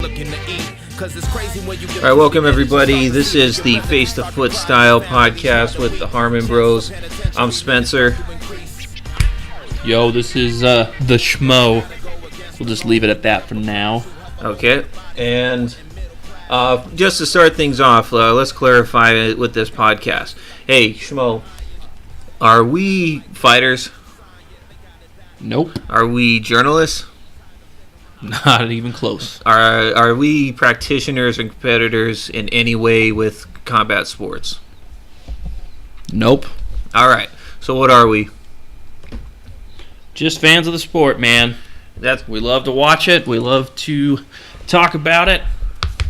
All right, welcome everybody. This is the Face to Foot Style podcast with the Harman Bros. I'm Spencer. Yo, this is the Schmo. We'll just leave it at that for now. Okay, and just to start things off, let's clarify it with this podcast. Hey, Schmo, are we fighters? Nope. Are we journalists? Not even close. Are we practitioners and competitors in any way with combat sports? Nope. All right. So what are we? Just fans of the sport, man. We love to watch it. We love to talk about it.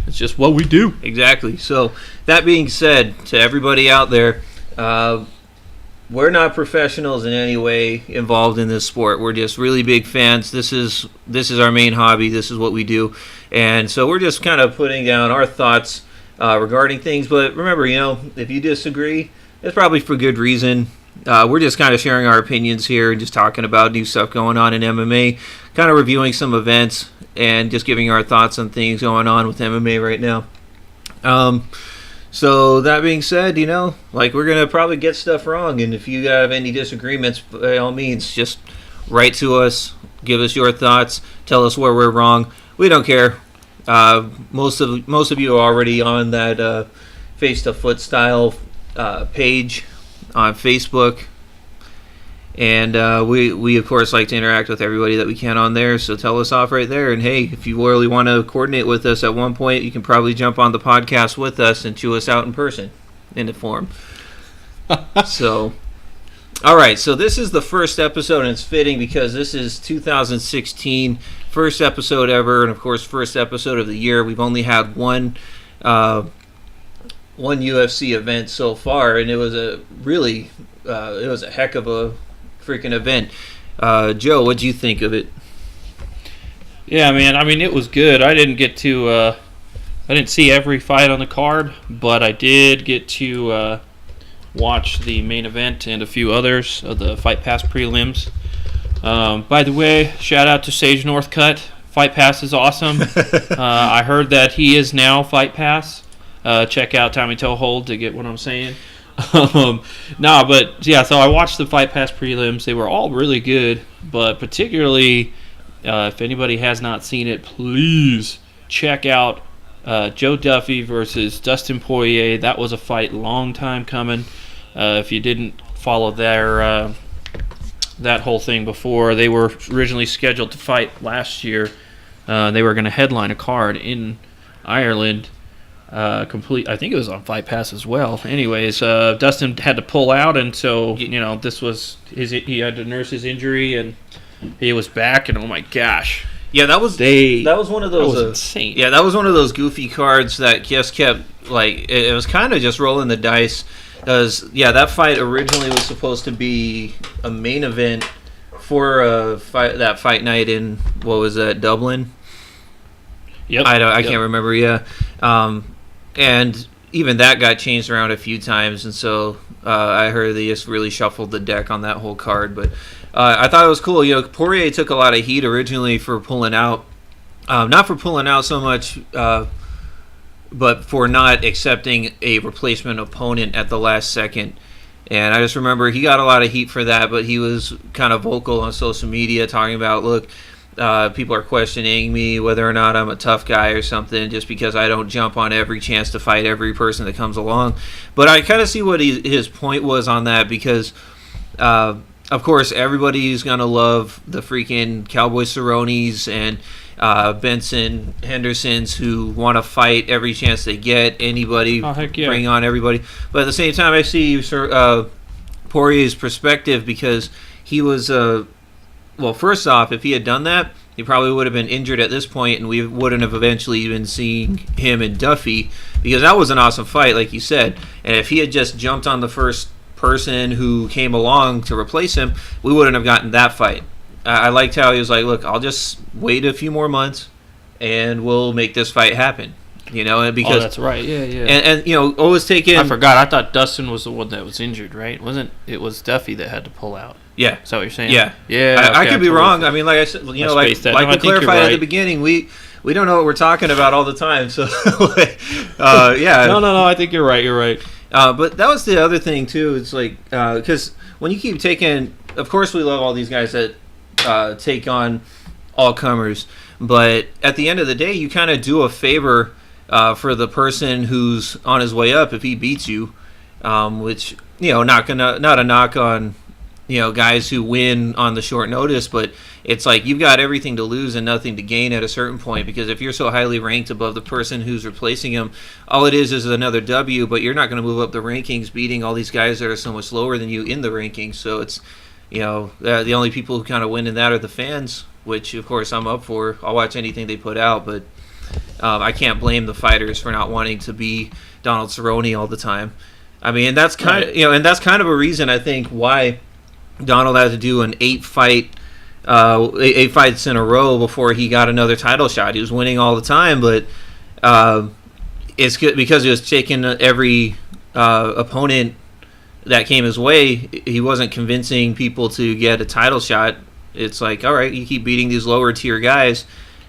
It's just what we do. Exactly. So that being said, to everybody out there, we're not professionals in any way involved in this sport. We're just really big fans. This is our main hobby. This is what we do. And so we're just kind of putting down our thoughts regarding things. But remember, if you disagree, it's probably for good reason. We're just kind of sharing our opinions here and just talking about new stuff going on in MMA, kind of reviewing some events and just giving our thoughts on things going on with MMA right now. So that being said, we're going to probably get stuff wrong. And if you have any disagreements, by all means, just write to us, give us your thoughts, tell us where we're wrong. We don't care. Most of you are already on that Face to Foot Style page on Facebook. And we of course like to interact with everybody that we can on there, so tell us off right there. And hey, if you really want to coordinate with us at one point, you can probably jump on the podcast with us and chew us out in person in the form. So, all right, so this is the first episode, and it's fitting because this is 2016, first episode ever, and of course first episode of the year. We've only had one UFC event so far, and it was a heck of a freaking event. Joe, what'd you think of it? Yeah, man. I mean, it was good. I didn't get to. I didn't see every fight on the card, but I did get to watch the main event and a few others of the Fight Pass prelims. By the way, shout out to Sage Northcutt. Fight Pass is awesome. I heard that he is now Fight Pass. Check out Tommy Toehold to get what I'm saying. So I watched the Fight Pass prelims. They were all really good, but particularly, if anybody has not seen it, please check out Joe Duffy versus Dustin Poirier. That was a fight long time coming. If you didn't follow their that whole thing before, they were originally scheduled to fight last year. They were going to headline a card in Ireland. I think it was on Fight Pass as well. Anyways, Dustin had to pull out, and so this was he had to nurse his injury, and he was back, and oh my gosh, yeah, that was one of those insane. Yeah, that was one of those goofy cards that just kept it was kind of just rolling the dice. Because that fight originally was supposed to be a main event for that fight night in what was that, Dublin? Yep. I can't remember. Yeah. And even that got changed around a few times, and so I heard they just really shuffled the deck on that whole card. But I thought it was cool. Poirier took a lot of heat originally for pulling out. Not for pulling out so much, but for not accepting a replacement opponent at the last second. And I just remember he got a lot of heat for that, but he was kind of vocal on social media talking about, look, people are questioning me whether or not I'm a tough guy or something just because I don't jump on every chance to fight every person that comes along. But I kind of see what his point was on that because, of course, everybody's going to love the freaking Cowboy Cerrones and Benson Hendersons who want to fight every chance they get. Anybody, bring on everybody. But at the same time, I see Poirier's perspective because he was... Well, first off, if he had done that, he probably would have been injured at this point, and we wouldn't have eventually even seen him and Duffy, because that was an awesome fight, like you said. And if he had just jumped on the first person who came along to replace him, we wouldn't have gotten that fight. I liked how he was like, look, I'll just wait a few more months, and we'll make this fight happen. Because that's right, yeah. And always take in. I forgot. I thought Dustin was the one that was injured, right? It was Duffy that had to pull out. Yeah. Is that what you're saying? Yeah. Yeah. I could be wrong. I mean, like I said, like we clarified at the beginning, we we don't know what we're talking about all the time. So, yeah. No. I think you're right. But that was the other thing too. It's like because when you keep taking, of course, we love all these guys that take on all comers, but at the end of the day, you kind of do a favor for the person who's on his way up if he beats you, which not a knock on guys who win on the short notice, but it's like you've got everything to lose and nothing to gain at a certain point, because if you're so highly ranked above the person who's replacing him, all it is another W, but you're not going to move up the rankings beating all these guys that are so much lower than you in the rankings. So it's the only people who kind of win in that are the fans, which of course I'm up for. I'll watch anything they put out, but I can't blame the fighters for not wanting to be Donald Cerrone all the time. I mean, and that's kind of and that's kind of a reason I think why Donald had to do an 8 fights in a row before he got another title shot. He was winning all the time, but it's good because he was taking every opponent that came his way. He wasn't convincing people to get a title shot. It's like, all right, you keep beating these lower tier guys,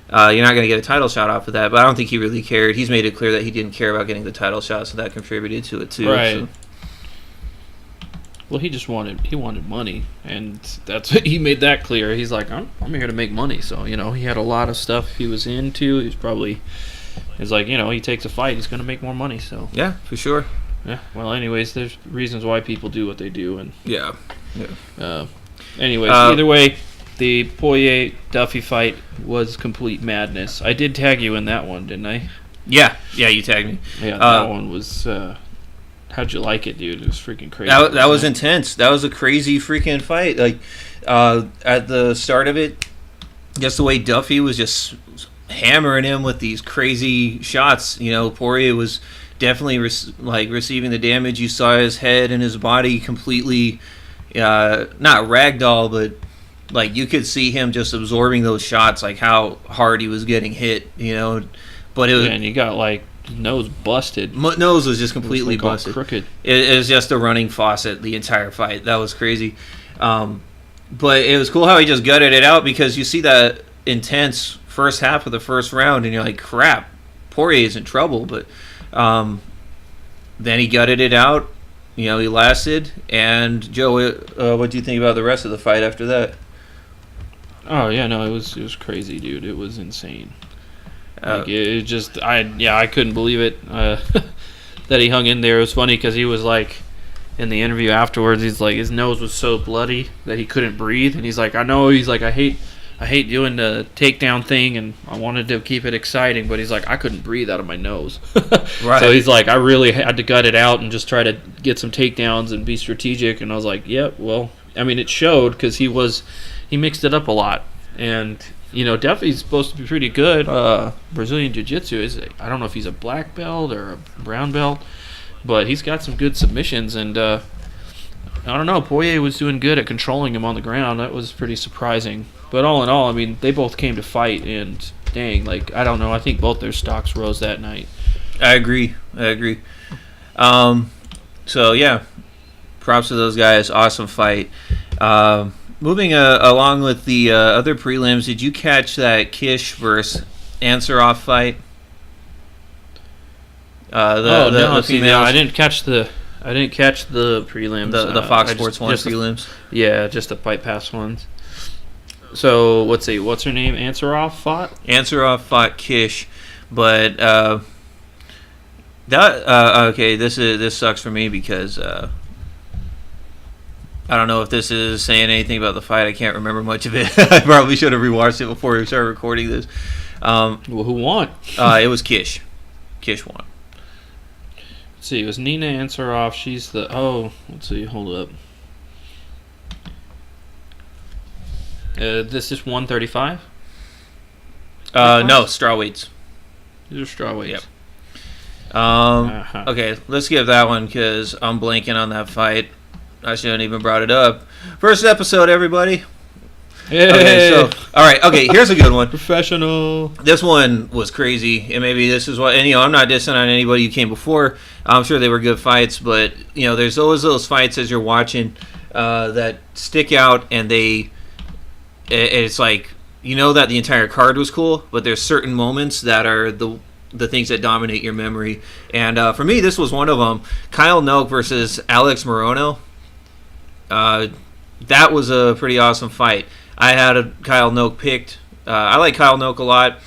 you're not going to get a title shot off of that. But I don't think he really cared. He's made it clear that he didn't care about getting the title shot, so that contributed to it too. Right. So. Well, he wanted money, and he made that clear. He's like, I'm here to make money. So he had a lot of stuff he was into. He's like, he takes a fight, he's going to make more money. So yeah, for sure. Yeah. Well, anyways, there's reasons why people do what they do, and yeah. Anyways, either way, the Poirier Duffy fight was complete madness. I did tag you in that one, didn't I? Yeah, you tagged me. Yeah, that one was. How'd you like it, dude? It was freaking crazy. That was intense. That was a crazy freaking fight. Like at the start of it, just the way Duffy was just hammering him with these crazy shots. Poirier was definitely receiving the damage. You saw his head and his body completely, not ragdoll, but like you could see him just absorbing those shots, like how hard he was getting hit. But it was, and you got like nose busted. Nose was just completely busted. Crooked. It was just a running faucet the entire fight. That was crazy. But it was cool how he just gutted it out, because you see that intense first half of the first round and you're like, crap, Poirier's in trouble. But then he gutted it out. He lasted. And Joe, what do you think about the rest of the fight after that? Oh yeah, no, it was crazy, dude. It was insane. I couldn't believe it that he hung in there. It was funny because he was like, in the interview afterwards, he's like, his nose was so bloody that he couldn't breathe, and he's like, I know, he's like, I hate doing the takedown thing, and I wanted to keep it exciting, but he's like, I couldn't breathe out of my nose. Right. So he's like, I really had to gut it out and just try to get some takedowns and be strategic. And I was like, yep, well, I mean, it showed, because he mixed it up a lot. And Duffy's supposed to be pretty good. Brazilian Jiu-Jitsu is, I don't know if he's a black belt or a brown belt, but he's got some good submissions. And I don't know, Poirier was doing good at controlling him on the ground. That was pretty surprising. But all in all, I mean, they both came to fight, and dang, like, I don't know, I think both their stocks rose that night. I agree. So yeah, props to those guys. Awesome fight. Moving along with the other prelims, did you catch that Kish versus Ansarov fight? I didn't catch the prelims. The Fox Sports 1 prelims. Just the Fight Pass ones. So what's her name? Ansarov fought. Ansarov fought Kish, but okay. This sucks for me because. I don't know if this is saying anything about the fight. I can't remember much of it. I probably should have rewatched it before we started recording this. Well, who won? It was Kish. Kish won. Let's see. It was Nina Ansarov. She's the... Oh, let's see. Hold up. This is 135? No, strawweights. These are strawweights. Yep. Okay, let's give that one because I'm blanking on that fight. I shouldn't even brought it up. First episode, everybody. Hey. Okay, so all right. Okay, here's a good one. Professional. This one was crazy, and maybe this is what. And I'm not dissing on anybody who came before. I'm sure they were good fights, but there's always those fights as you're watching that stick out, and it's like you know that the entire card was cool, but there's certain moments that are the things that dominate your memory. And for me, this was one of them. Kyle Noke versus Alex Morono. That was a pretty awesome fight. I had Kyle Noke picked. I like Kyle Noke a lot,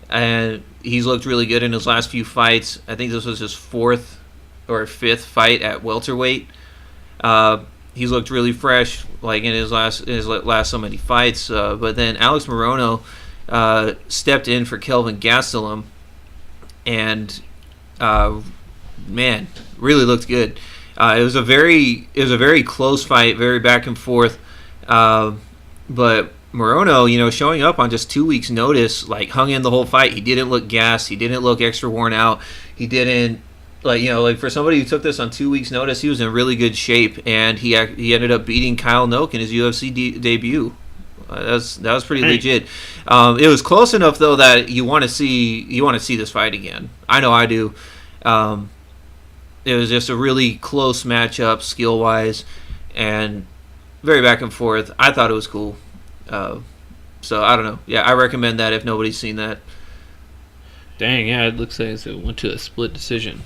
and he's looked really good in his last few fights. I think this was his 4th or 5th fight at welterweight. He's looked really fresh, like in his last so many fights. But then Alex Morono stepped in for Kelvin Gastelum, and man, really looked good. It was a very close fight, very back and forth. But Morono, showing up on just 2 weeks' notice, like hung in the whole fight. He didn't look gassed. He didn't look extra worn out. He didn't for somebody who took this on 2 weeks' notice, he was in really good shape, and he ended up beating Kyle Noke in his UFC debut. That was pretty legit. It was close enough though that you want to see this fight again. I know I do. It was just a really close matchup skill wise, and very back and forth. I thought it was cool. So I don't know. Yeah, I recommend that if nobody's seen that. Dang, yeah, it looks like it went to a split decision.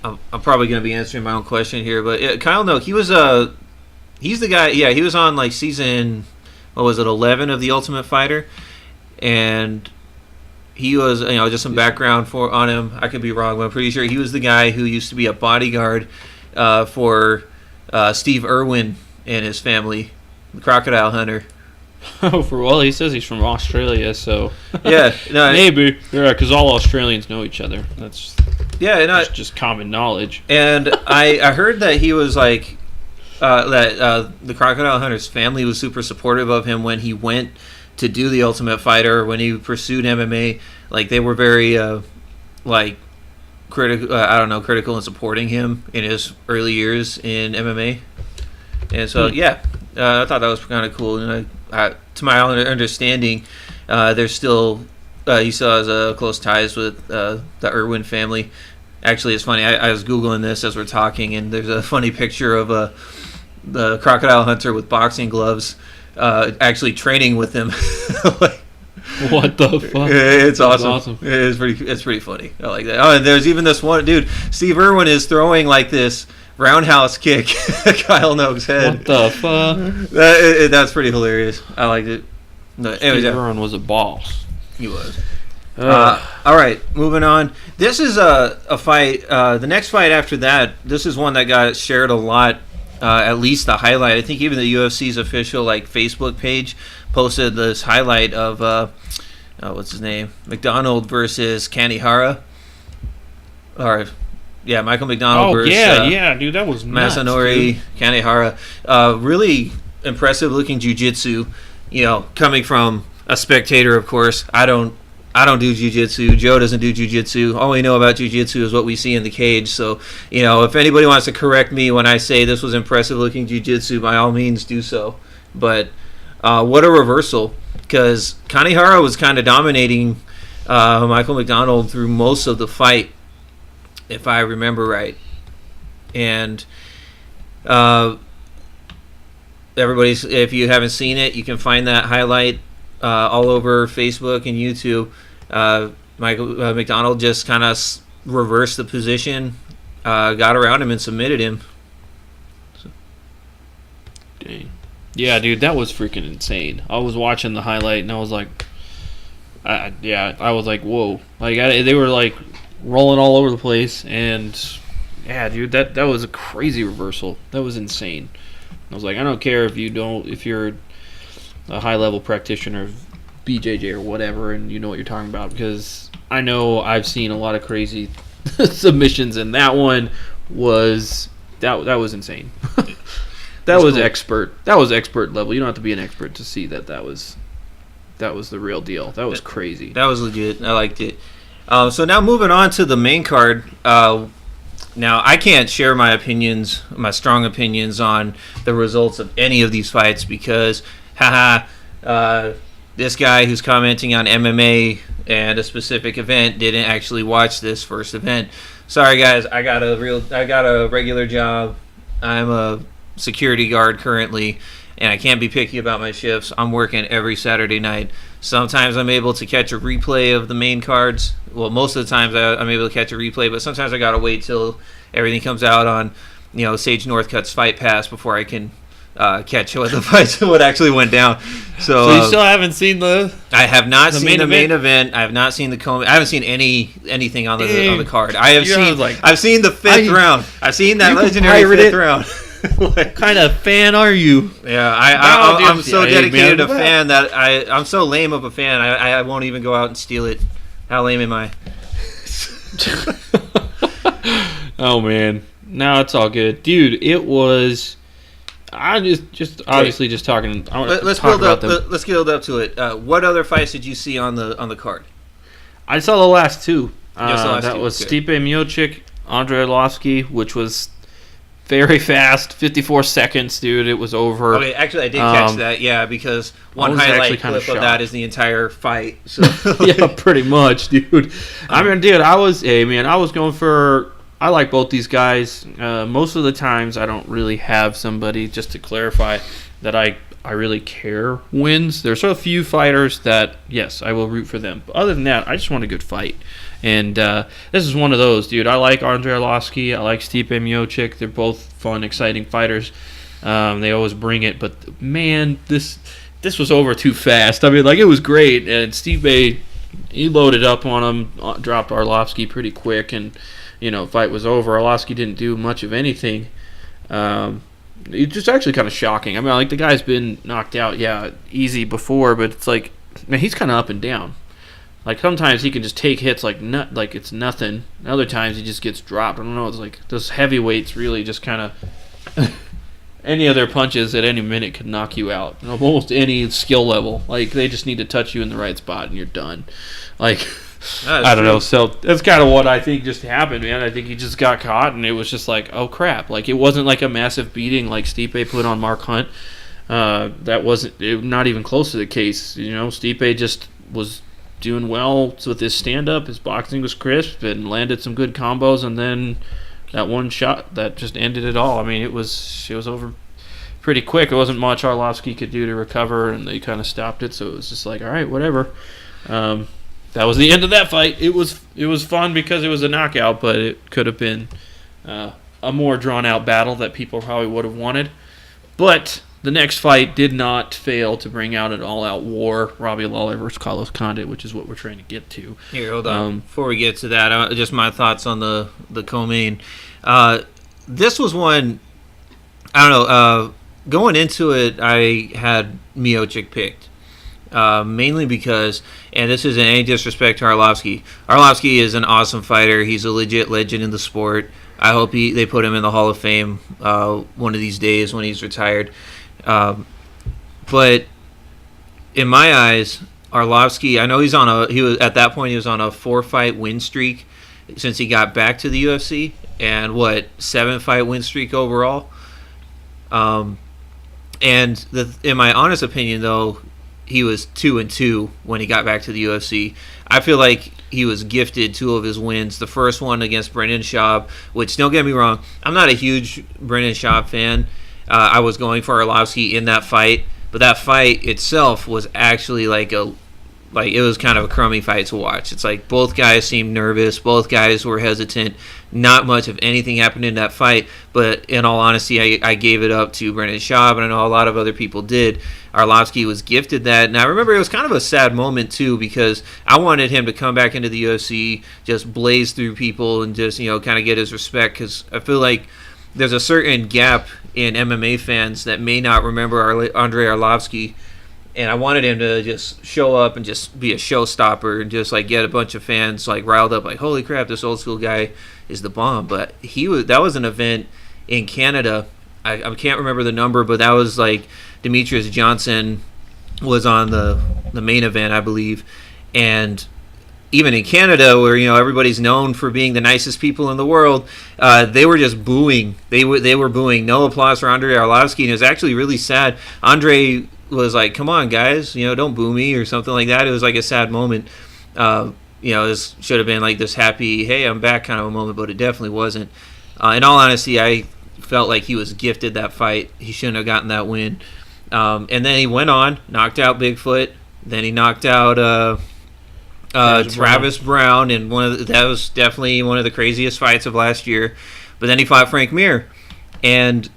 I'm probably going to be answering my own question here, but Kyle Noke, he's the guy. Yeah, he was on like season 11 of The Ultimate Fighter, and he was just some background on him. I could be wrong, but I'm pretty sure he was the guy who used to be a bodyguard for Steve Irwin and his family, the Crocodile Hunter. Well, he says he's from Australia, so yeah, no, maybe because all Australians know each other. That's just common knowledge. And I heard that he was like that the Crocodile Hunter's family was super supportive of him when he went to do The Ultimate Fighter, when he pursued MMA. Like they were very critical in supporting him in his early years in MMA. And so I thought that was kind of cool. And to my understanding, there's still he still has close ties with the Irwin family. Actually, it's funny. I was Googling this as we're talking, and there's a funny picture of the Crocodile Hunter with boxing gloves actually training with him. What the fuck? It's awesome. It's pretty funny. I like that. Oh, and there's even this one dude. Steve Irwin is throwing like this roundhouse kick at Kyle Noke's head. What the fuck? That's pretty hilarious. I liked it. No, Steve Irwin was a boss. He was. All right, moving on. This is a fight. The next fight after that, this is one that got shared a lot. At least the highlight. I think even the UFC's official Facebook page posted this highlight of what's his name? McDonald versus Hara. Michael McDonald versus dude, that was nuts, Masanori Kanehara. Really impressive looking jiu-jitsu. Coming from a spectator, of course. I don't do jiu-jitsu. Joe doesn't do jiu-jitsu. All we know about jiu-jitsu is what we see in the cage. So, if anybody wants to correct me when I say this was impressive looking jiu-jitsu, by all means do so. But what a reversal, because Kanehara was kind of dominating Michael McDonald through most of the fight, if I remember right. And if you haven't seen it, you can find that highlight all over Facebook and YouTube. Michael McDonald just kind of reversed the position, got around him and submitted him. So. Dang. Yeah, dude, that was freaking insane. I was watching the highlight and I was like, I was like, whoa. They were like rolling all over the place, and yeah, dude, that was a crazy reversal. That was insane. I was like, I don't care if you're a high level practitioner of BJJ or whatever, and you know what you're talking about, because I know I've seen a lot of crazy submissions, and that one was that was insane. That was cool. That was expert level. You don't have to be an expert to see that was the real deal. That was crazy. That was legit. I liked it. So now moving on to the main card. Now, I can't share my strong opinions on the results of any of these fights because, this guy who's commenting on MMA and a specific event didn't actually watch this first event. Sorry, guys. I got a regular job. I'm a security guard currently. and I can't be picky about my shifts. I'm working every Saturday night. Sometimes I'm able to catch a replay of the main cards. Well, most of the times I'm able to catch a replay, but sometimes I gotta wait till everything comes out on, Sage Northcutt's Fight Pass before I can catch what the fights what actually went down. So you still haven't seen the? I have not seen the main event? event. I have not seen the I haven't seen anything on the card. I have seen like, I've seen the fifth round. I've seen that legendary fifth round. What kind of fan are you? Yeah, I'm so dedicated a fan that I'm so lame of a fan. I won't even go out and steal it. How lame am I? Oh man, no, it's all good, dude. It was. I just obviously just talking. Let's build up. Let's build up to it. What other fights did you see on the card? I saw the last two. That was Stipe Miocic, Arlovski, which was very fast, 54 seconds, dude. It was over. Okay, actually, I did catch that. Yeah, because one highlight clip of that is the entire fight. So. Yeah, pretty much, dude. I mean, dude, I was going for. I like both these guys. Most of the times, I don't really have somebody, just to clarify, that I really care wins. There's a few fighters that, yes, I will root for them. But other than that, I just want a good fight. And this is one of those, dude. I like Arlovski. I like Stipe Miocic. They're both fun, exciting fighters. They always bring it. But, man, this was over too fast. I mean, like, it was great. And Stipe, he loaded up on him, dropped Arlovski pretty quick, and fight was over. Arlovski didn't do much of anything. It's just actually kind of shocking. I mean, like, the guy's been knocked out, easy before, but it's like, man, he's kind of up and down. Like, sometimes he can just take hits like it's nothing. And other times he just gets dropped. I don't know. It's like those heavyweights really just kind of any of their punches at any minute could knock you out. Almost any skill level. Like, they just need to touch you in the right spot and you're done. Like, I don't know. So that's kind of what I think just happened, man. I think he just got caught, and it was just like, oh crap! Like, it wasn't like a massive beating like Stipe put on Mark Hunt. That wasn't not even close to the case. Stipe just was doing well with his stand-up. His boxing was crisp and landed some good combos, and then that one shot that just ended it all. I mean, it was over pretty quick. It wasn't much Arlovski could do to recover, and they kind of stopped it. So it was just like, all right, whatever. That was the end of that fight. It was fun because it was a knockout, but it could have been a more drawn-out battle that people probably would have wanted. But the next fight did not fail to bring out an all-out war. Robbie Lawler versus Carlos Condit, which is what we're trying to get to. Here, hold on. Before we get to that, just my thoughts on the co-main. This was one, I don't know, going into it, I had Miocic picked. Mainly because, and this isn't any disrespect to Arlovski. Arlovski is an awesome fighter. He's a legit legend in the sport. I hope they put him in the Hall of Fame one of these days when he's retired. But in my eyes, Arlovski, I know he was at that point he was on a 4-fight win streak since he got back to the UFC, and 7-fight win streak overall. And in my honest opinion, though, he was 2-2 when he got back to the UFC. I feel like he was gifted 2 of his wins. The first one against Brendan Schaub, which, don't get me wrong, I'm not a huge Brendan Schaub fan. I was going for Arlovski in that fight, but that fight itself was actually it was kind of a crummy fight to watch. It's like both guys seemed nervous, both guys were hesitant. Not much of anything happened in that fight, but in all honesty, I gave it up to Brendan Schaub, and I know a lot of other people did. Arlovski was gifted that, and I remember it was kind of a sad moment too, because I wanted him to come back into the UFC, just blaze through people, and just kind of get his respect, because I feel like there's a certain gap in MMA fans that may not remember Andrei Arlovski. And I wanted him to just show up and just be a showstopper and just get a bunch of fans riled up, holy crap, this old school guy is the bomb. But that was an event in Canada. I can't remember the number, but that was Demetrius Johnson was on the main event, I believe. And even in Canada, where everybody's known for being the nicest people in the world, they were just booing. They were booing. No applause for Andrei Arlovski, and it was actually really sad. Andrei was like, come on, guys, don't boo me or something like that. It was a sad moment. This should have been this happy, hey, I'm back kind of a moment, but it definitely wasn't. In all honesty, I felt like he was gifted that fight. He shouldn't have gotten that win. And then he went on, knocked out Bigfoot. Then he knocked out Travis Brown, and that was definitely one of the craziest fights of last year. But then he fought Frank Mir, and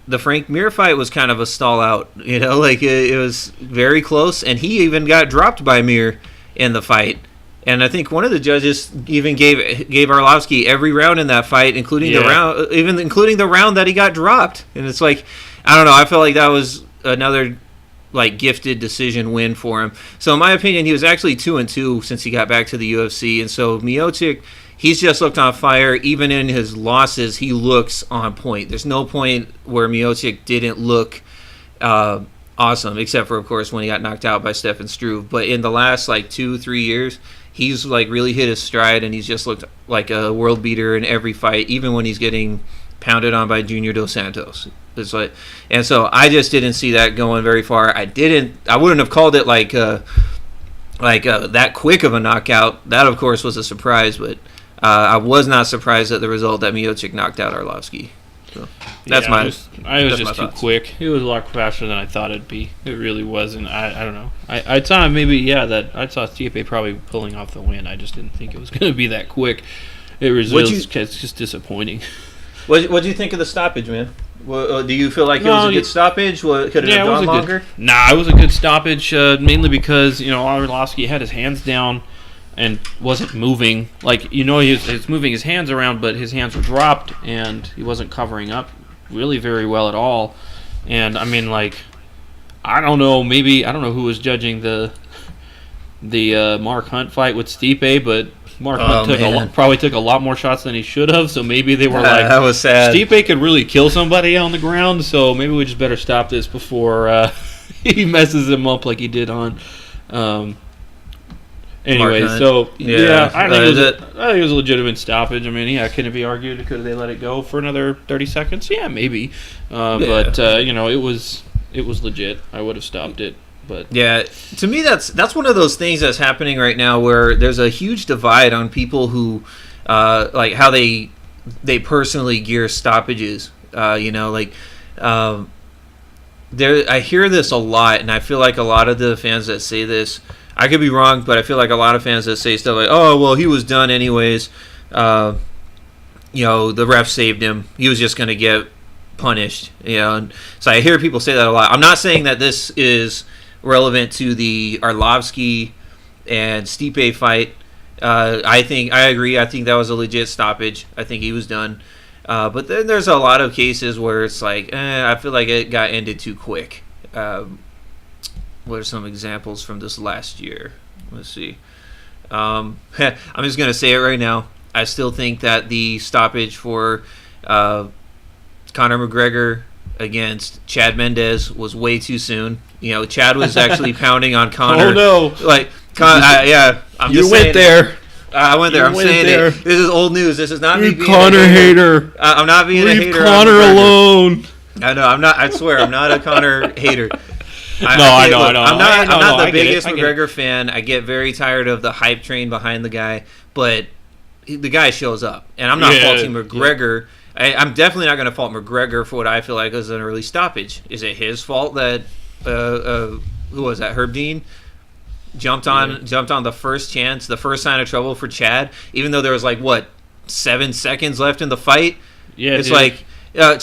the Frank Mir fight was kind of a stall out. Like it was very close, and he even got dropped by Mir in the fight. And I think one of the judges even gave Arlovski every round in that fight, including the round that he got dropped. And it's like, I don't know. I felt like that was another gifted decision win for him. So in my opinion, he was actually 2-2 since he got back to the UFC. And so Miocic, he's just looked on fire. Even in his losses, he looks on point. There's no point where Miocic didn't look awesome, except for, of course, when he got knocked out by Stefan Struve. But in the last 2-3 years, he's really hit his stride, and he's just looked like a world beater in every fight, even when he's getting pounded on by Junior Dos Santos. It's and so I just didn't see that going very far. I wouldn't have called it that quick of a knockout. That, of course, was a surprise, but I was not surprised at the result that Miocic knocked out Arlovski. So that's I was just too thoughts. quick. It was a lot faster than I thought it'd be. It really wasn't. I don't know. I thought I saw Stipe probably pulling off the win. I just didn't think it was going to be that quick. It's just disappointing. What do you think of the stoppage, man? Do you feel like it was a good stoppage? Could it have gone longer? It was a good stoppage, mainly because Arlovski had his hands down and wasn't moving. He was moving his hands around, but his hands were dropped, and he wasn't covering up really very well at all. And I don't know. Maybe I don't know who was judging the Mark Hunt fight with Stipe, but Mark Hunt probably took a lot more shots than he should have, so maybe they were that was sad. Stipe could really kill somebody on the ground, so maybe we just better stop this before he messes him up like he did on. Anyway, so I think it was a legitimate stoppage. Couldn't it be argued? Could they let it go for another 30 seconds? Yeah, maybe. But it was legit. I would have stopped it. But yeah, to me that's one of those things that's happening right now where there's a huge divide on people who how they personally gear stoppages. I hear this a lot, and I feel like a lot of the fans that say this, I could be wrong, but I feel like a lot of fans that say stuff like, "Oh, well, he was done anyways. The ref saved him. He was just going to get punished." And so I hear people say that a lot. I'm not saying that this is relevant to the Arlovski and Stipe fight. I agree. I think that was a legit stoppage. I think he was done. But then there's a lot of cases where it's I feel like it got ended too quick. What are some examples from this last year? Let's see. I'm just going to say it right now. I still think that the stoppage for Conor McGregor against Chad Mendes was way too soon. Chad was actually pounding on Conor. Oh no! I'm just saying there. I went there. I'm saying it. This is old news. This is not me being Conor a hater. I'm not being a hater. Leave Conor alone. I know. I'm not. I swear, I'm not a Conor hater. I know. I'm not the biggest McGregor fan. I get very tired of the hype train behind the guy, but the guy shows up, and I'm not faulting McGregor. I'm definitely not going to fault McGregor for what I feel like was an early stoppage. Is it his fault that who was that? Herb Dean jumped on the first chance, the first sign of trouble for Chad, even though there was 7 seconds left in the fight. Yeah, it's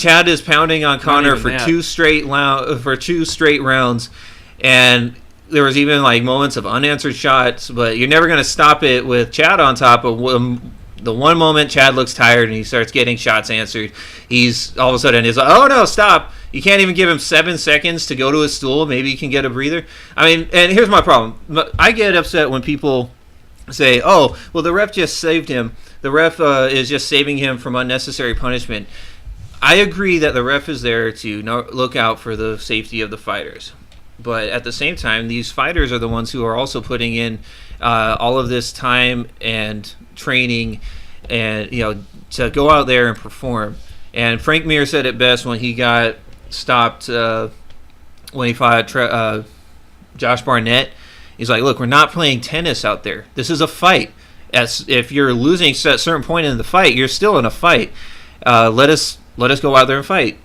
Chad is pounding on Conor for two straight rounds, and there was even moments of unanswered shots. But you're never going to stop it with Chad on top of the one moment Chad looks tired and he starts getting shots answered. He's all of a sudden he's like, "Oh no, stop!" You can't even give him 7 seconds to go to his stool. Maybe he can get a breather. And here's my problem. I get upset when people say, "Oh, well, the ref just saved him. The ref is just saving him from unnecessary punishment." I agree that the ref is there to look out for the safety of the fighters. But at the same time, these fighters are the ones who are also putting in all of this time and training and, to go out there and perform. And Frank Mir said it best when he got stopped when he fought Josh Barnett. He's like, "Look, we're not playing tennis out there. This is a fight. If you're losing at a certain point in the fight, you're still in a fight. Let us go out there and fight."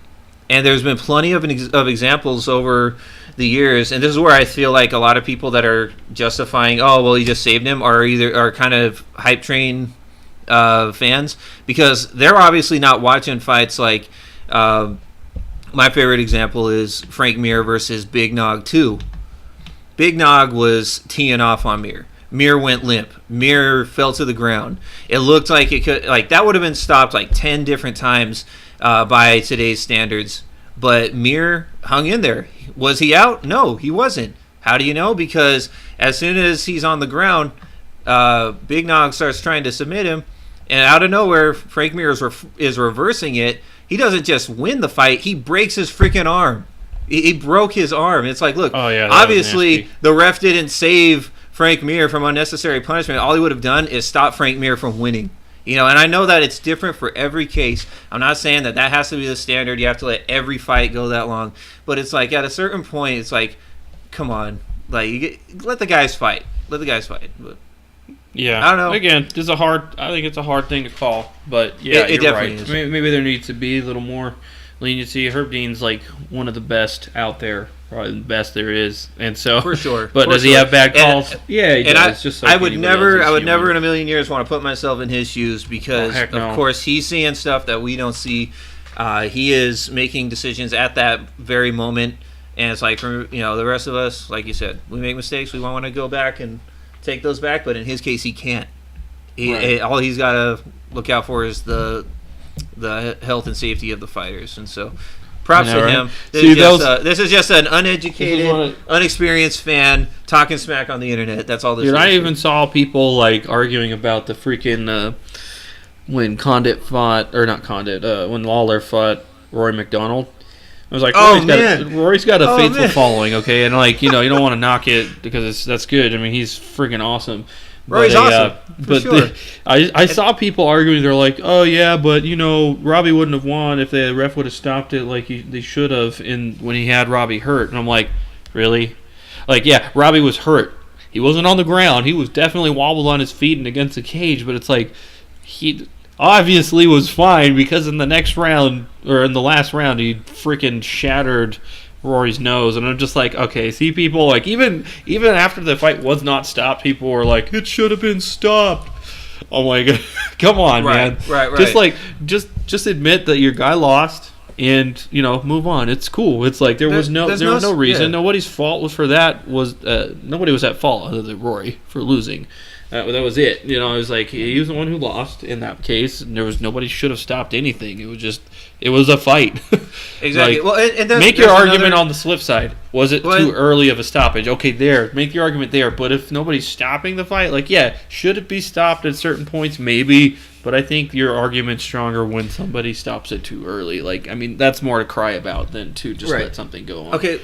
And there's been plenty of examples over the years, and this is where I feel like a lot of people that are justifying, oh, well, he just saved him, are kind of hype train fans, because they're obviously not watching fights like my favorite example is Frank Mir versus Big Nog 2. Big Nog was teeing off on Mir. Mir went limp. Mir fell to the ground. It looked like it could, like that would have been stopped like 10 different times by today's standards. But Mir hung in there. Was he out? No, he wasn't. How do you know? Because as soon as he's on the ground, Big Nog starts trying to submit him, and out of nowhere, Frank Mir is reversing it. He doesn't just win the fight; he breaks his freaking arm. He broke his arm. It's like, look, obviously the ref didn't save Frank Mir from unnecessary punishment. All he would have done is stop Frank Mir from winning. And I know that it's different for every case. I'm not saying that has to be the standard. You have to let every fight go that long. But it's like, at a certain point, it's like, come on. Like, let the guys fight. Let the guys fight. But, yeah. I don't know. Again, I think it's a hard thing to call. But, yeah, it you're definitely right. is. Maybe there needs to be a little more leniency. Herb Dean's, like, one of the best out there. Probably the best there is, and so for sure. But does he have bad calls? Yeah, he does. Just like I would never in a million years want to put myself in his shoes, because of course he's seeing stuff that we don't see. He is making decisions at that very moment, and it's like for the rest of us, like you said, we make mistakes. We want to go back and take those back, but in his case, he can't. All he's got to look out for is the health and safety of the fighters, and so. Props to him. This is just an uneducated, unexperienced fan talking smack on the internet. That's all this is. I even saw people like arguing about the freaking when Condit fought, or not Condit, when Lawler fought Rory McDonald. I was like, Rory's got a faithful following, okay, and like you don't want to knock it because that's good. I mean, he's freaking awesome. Rory's awesome. But sure. I saw people arguing. They're like, "Oh yeah, but Robbie wouldn't have won if the ref would have stopped it like they should have when he had Robbie hurt." And I'm like, "Really? Like, yeah, Robbie was hurt. He wasn't on the ground. He was definitely wobbled on his feet and against the cage. But it's like he obviously was fine, because in the next round, or in the last round, he freaking shattered Rory's nose." And I'm just like, okay, see, people, like, even after the fight was not stopped, people were like, it should have been stopped. I'm like, come on, man. Right. Just like, just admit that your guy lost and, move on. It's cool. It's like there was no reason. Yeah. Nobody's fault was for that. Nobody was at fault other than Rory for losing. That was it. It was like he was the one who lost in that case, and nobody should have stopped anything. It was a fight. Exactly. Like, and make your argument on the flip side. Was it too early of a stoppage? Okay, make your argument there. But if nobody's stopping the fight, like, yeah, should it be stopped at certain points? Maybe. But I think your argument's stronger when somebody stops it too early. Like, I mean, that's more to cry about than to just let something go on. Okay.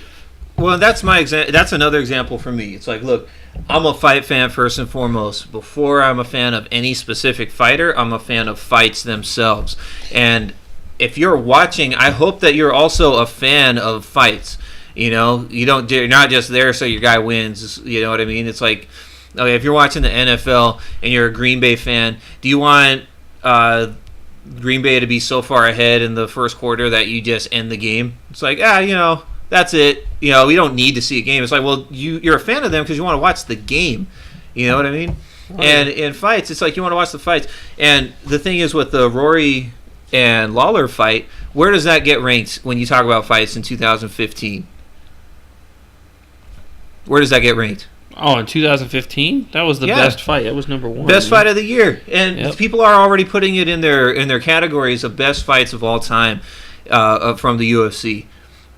Well, that's that's another example for me. It's like, look, I'm a fight fan first and foremost. Before I'm a fan of any specific fighter, I'm a fan of fights themselves. And if you're watching, I hope that you're also a fan of fights. You're not just there so your guy wins. You know what I mean? It's like, okay, if you're watching the NFL and you're a Green Bay fan, do you want Green Bay to be so far ahead in the first quarter that you just end the game? It's like, that's it. We don't need to see a game. It's like, well, you're a fan of them because you want to watch the game. You know what I mean? Right. And in fights, it's like you want to watch the fights. And the thing is, with the Rory and Lawler fight, where does that get ranked when you talk about fights in 2015? Where does that get ranked? Oh, in 2015? That was the best fight. That was number one. Best fight of the year. And people are already putting it in their categories of best fights of all time from the UFC.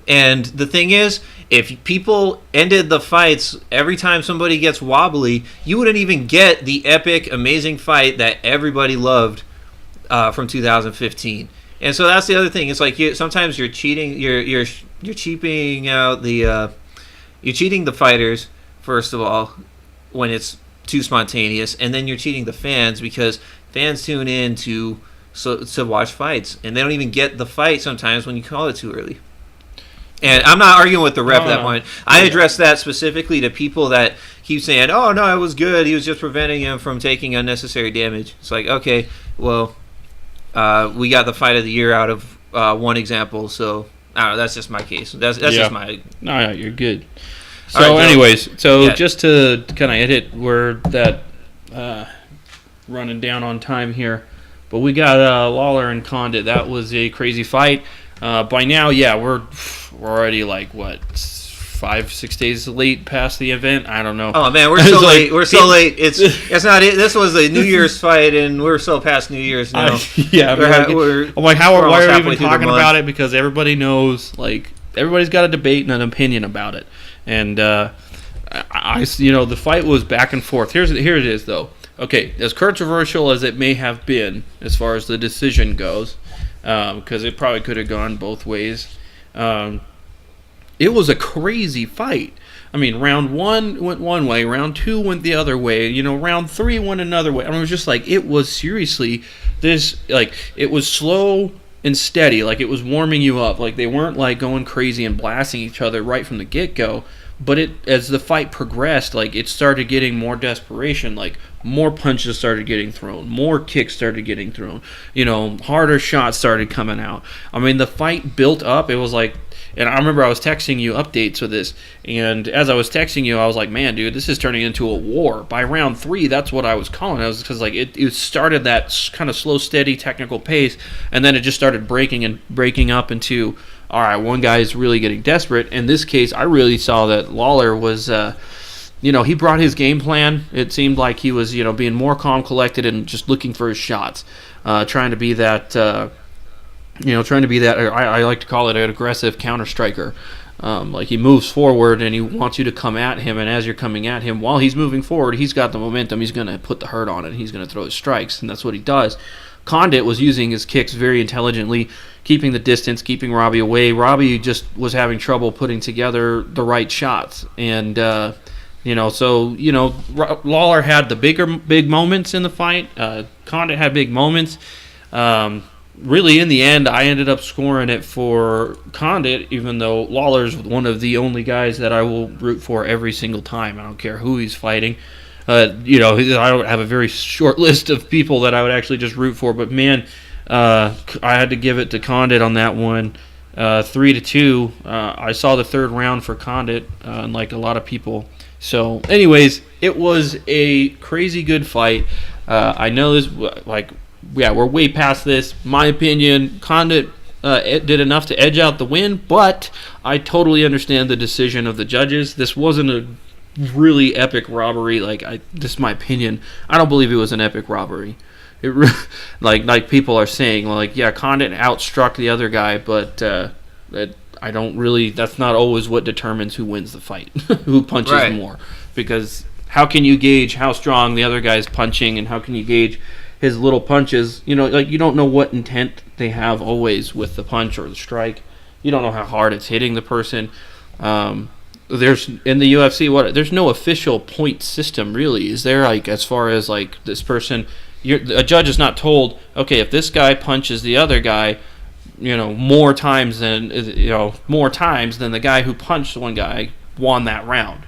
And the thing is, if people ended the fights every time somebody gets wobbly, you wouldn't even get the epic, amazing fight that everybody loved from 2015. And so that's the other thing. It's like sometimes you're cheating. You're cheaping out you're cheating the fighters, first of all, when it's too spontaneous, and then you're cheating the fans because fans tune in to watch fights, and they don't even get the fight sometimes when you call it too early. And I'm not arguing with the ref at that point. I address that specifically to people that keep saying, oh, no, it was good. He was just preventing him from taking unnecessary damage. It's like, okay, well, we got the fight of the year out of one example, so I don't know. That's just my case. That's just my. No, you're good. So, right, anyways, just to kind of edit, we're that running down on time here, but we got Lawler and Condit. That was a crazy fight. By now, we're already like what 5-6 days late past the event. I don't know. Oh man, we're so late. We're so late. It's not it. This was a New Year's fight, and we're so past New Year's now. I'm like, why are we even talking about it? Because everybody knows, like, everybody's got a debate and an opinion about it. And the fight was back and forth. Here it is, though. Okay, as controversial as it may have been as far as the decision goes, because it probably could have gone both ways. It was a crazy fight. I mean, round 1 went one way, round 2 went the other way, round 3 went another way. I mean, it was just like, it was seriously this, like, it was slow and steady, like it was warming you up. Like, they weren't like going crazy and blasting each other right from the get-go. But as the fight progressed, like, it started getting more desperation. Like, more punches started getting thrown, more kicks started getting thrown, harder shots started coming out. I mean, the fight built up. It was like, and I remember I was texting you updates of this, and as I was texting you, I was like, man, dude, this is turning into a war. By round 3, that's what I was calling it, because like it started that kind of slow, steady technical pace, and then it just started breaking up into, all right, one guy is really getting desperate. In this case, I really saw that Lawler was, he brought his game plan. It seemed like he was, being more calm, collected, and just looking for his shots, trying to be that, I like to call it an aggressive counter striker. Like, he moves forward and he wants you to come at him, and as you're coming at him, while he's moving forward, he's got the momentum. He's going to put the hurt on it, and he's going to throw his strikes, and that's what he does. Condit was using his kicks very intelligently, keeping the distance, keeping Robbie away. Robbie just was having trouble putting together the right shots. And, Lawler had the big moments in the fight. Condit had big moments. Really, in the end, I ended up scoring it for Condit, even though Lawler's one of the only guys that I will root for every single time. I don't care who he's fighting. I don't have a very short list of people that I would actually just root for, but man, I had to give it to Condit on that one, 3-2. I saw the third round for Condit, unlike a lot of people. So, anyways, it was a crazy good fight. I know this, we're way past this. My opinion, Condit did enough to edge out the win, but I totally understand the decision of the judges. This wasn't a really epic robbery. This is my opinion. I don't believe it was an epic robbery. It like people are saying, Condit outstruck the other guy, but I don't really. That's not always what determines who wins the fight, who punches more. Because how can you gauge how strong the other guy's punching, and how can you gauge his little punches? You don't know what intent they have always with the punch or the strike. You don't know how hard it's hitting the person. There's in the UFC, there's no official point system really, is there? As far as this person, a judge is not told, okay, if this guy punches the other guy, more times than the guy who punched one guy won that round.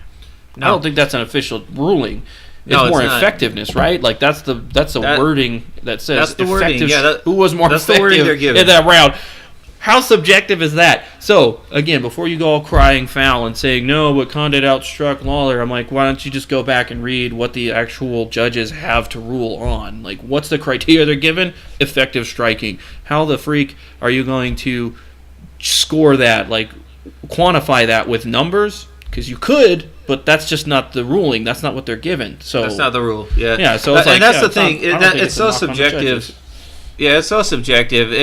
No. I don't think that's an official ruling. It's more effectiveness, right? That's the wording that says that's the wording. Yeah, who was more effective in that round. How subjective is that? So, again, before you go all crying foul and saying, no, but Condit outstruck Lawler, I'm like, why don't you just go back and read what the actual judges have to rule on? What's the criteria they're given? Effective striking. How the freak are you going to score that? Quantify that with numbers? Because you could, but that's just not the ruling. That's not what they're given. So that's not the rule. Yeah. Yeah. So it's and that's the thing. It's so subjective. Yeah, it's so subjective.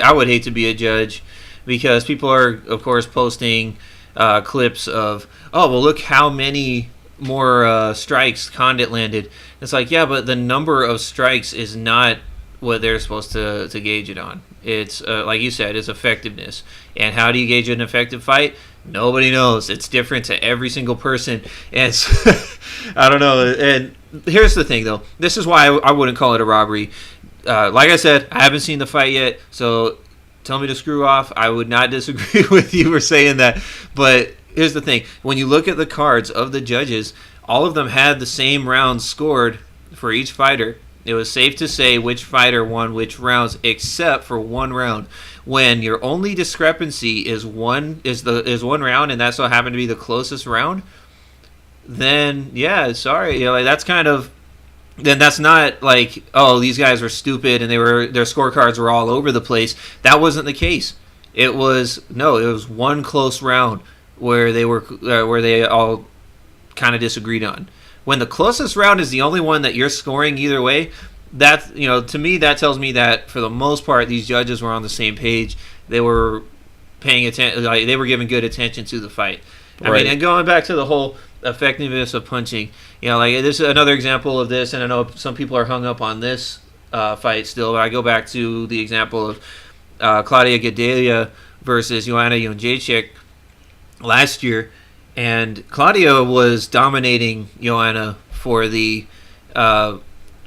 I would hate to be a judge, because people are, of course, posting clips of, oh, well, look how many more strikes Condit landed. It's like, yeah, but the number of strikes is not what they're supposed to gauge it on. It's, like you said, it's effectiveness. And how do you gauge an effective fight? Nobody knows. It's different to every single person. And I don't know. And here's the thing, though. This is why I wouldn't call it a robbery. Like I said, I haven't seen the fight yet, so tell me to screw off. I would not disagree with you for saying that. But here's the thing. When you look at the cards of the judges, all of them had the same rounds scored for each fighter. It was safe to say which fighter won which rounds, except for one round. When your only discrepancy is one round, and that so happened to be the closest round, then yeah, sorry, like that's kind of. Then that's not like, oh, these guys were stupid and their scorecards were all over the place. That wasn't the case. It was one close round where they all kind of disagreed on. When the closest round is the only one that you're scoring either way, that to me that tells me that for the most part these judges were on the same page. They were paying attention, like they were giving good attention to the fight. I mean, and going back to the whole effectiveness of punching, like this is another example of this, and I know some people are hung up on this fight still, but I go back to the example of Claudia Gadelha versus Joanna Jędrzejczyk last year, and Claudia was dominating Joanna for the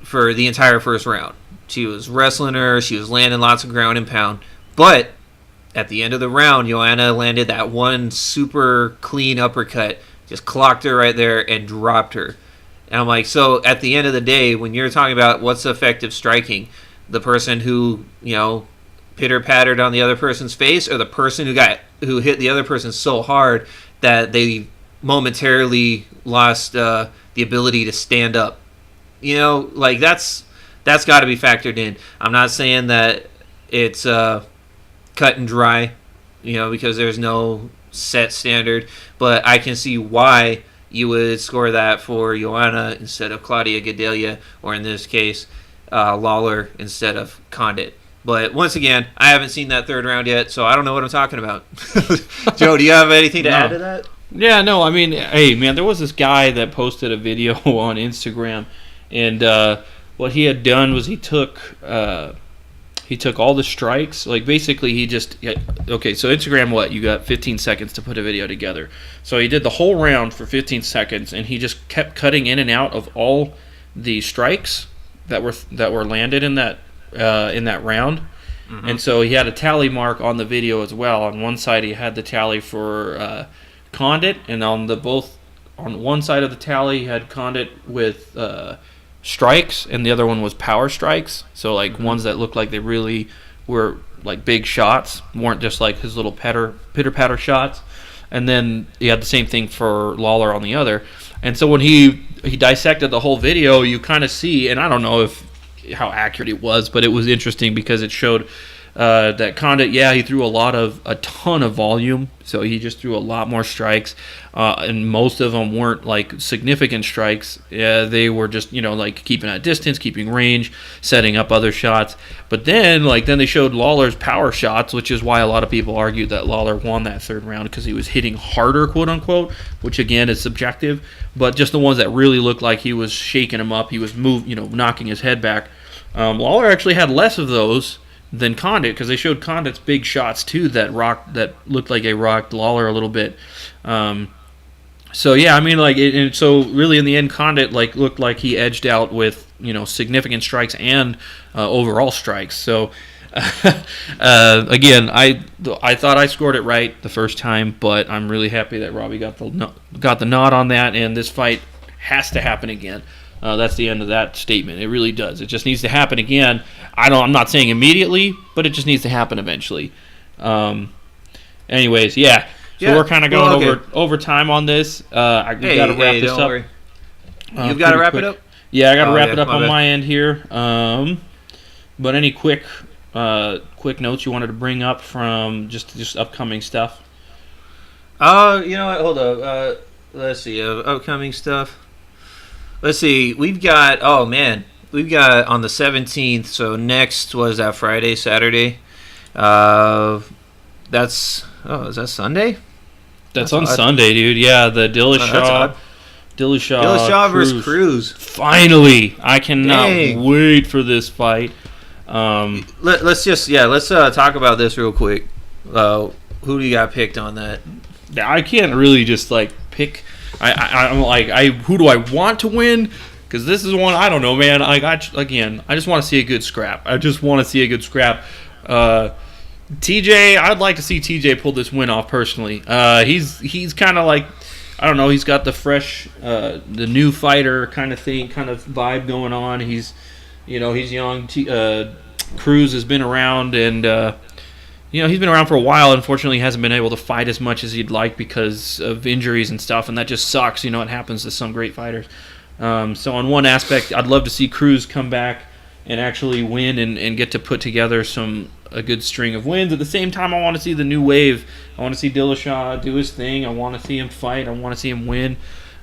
entire first round. She was wrestling her, she was landing lots of ground and pound, but at the end of the round, Joanna landed that one super clean uppercut, just clocked her right there and dropped her. And I'm like, so at the end of the day, when you're talking about what's effective striking, the person who, pitter-pattered on the other person's face, or the person who hit the other person so hard that they momentarily lost the ability to stand up. Like that's got to be factored in. I'm not saying that it's cut and dry, because there's no set standard, but I can see why you would score that for Joanna instead of Claudia Gadelha, or in this case, Lawler instead of Condit. But once again, I haven't seen that third round yet, so I don't know what I'm talking about. Joe, do you have anything to add to that? Yeah, no, I mean, hey, man, there was this guy that posted a video on Instagram, and what he had done was he took all the strikes. Like, basically, so Instagram, you got 15 seconds to put a video together. So he did the whole round for 15 seconds, and he just kept cutting in and out of all the strikes that were landed in that round. Mm-hmm. And so he had a tally mark on the video as well. On one side, he had the tally for Condit, and on one side of the tally, he had Condit with strikes, and the other one was power strikes. So like ones that looked like they really were like big shots, weren't just like his little pitter-patter shots. And then he had the same thing for Lawler on the other. And so when he dissected the whole video, you kind of see, and I don't know how accurate it was, but it was interesting because it showed that Condit, he threw a ton of volume, so he just threw a lot more strikes, and most of them weren't like significant strikes. They were just like keeping at distance, keeping range, setting up other shots. But then they showed Lawler's power shots, which is why a lot of people argued that Lawler won that third round, because he was hitting harder, quote unquote, which again is subjective. But just the ones that really looked like he was shaking him up, he was knocking his head back. Lawler actually had less of those than Condit, because they showed Condit's big shots too that looked like they rocked Lawler a little bit. So yeah, I mean, and so really in the end, Condit looked like he edged out with significant strikes and overall strikes. So again, I thought I scored it right the first time, but I'm really happy that Robbie got the nod on that, and this fight has to happen again. That's the end of that statement. It really does. It just needs to happen again. I'm not saying immediately, but it just needs to happen eventually. Anyways, yeah. So we're kind of going over time on this. We've got to wrap this up. Worry. You've got to wrap it up? Yeah, I got to wrap it up on my end here. But any quick notes you wanted to bring up from just upcoming stuff? You know what? Hold up. Let's see. Upcoming stuff. Let's see. We've got on the 17th. So next was that Friday, Saturday. Is that Sunday? That's on Sunday, dude. Yeah, the Dillashaw versus Cruz. Finally, I cannot wait for this fight. Let's talk about this real quick. Who do you got picked on that? I can't really just pick. I'm who do I want to win? Because this is one I don't know, man. I just want to see a good scrap. TJ, I'd like to see TJ pull this win off personally. He's kind of I don't know. He's got the fresh, the new fighter kind of thing, kind of vibe going on. He's He's young. Cruz has been around, and he's been around for a while. Unfortunately, he hasn't been able to fight as much as he'd like because of injuries and stuff, and that just sucks. It happens to some great fighters. So on one aspect, I'd love to see Cruz come back and actually win and get to put together a good string of wins. At the same time, I want to see the new wave. I want to see Dillashaw do his thing. I want to see him fight. I want to see him win.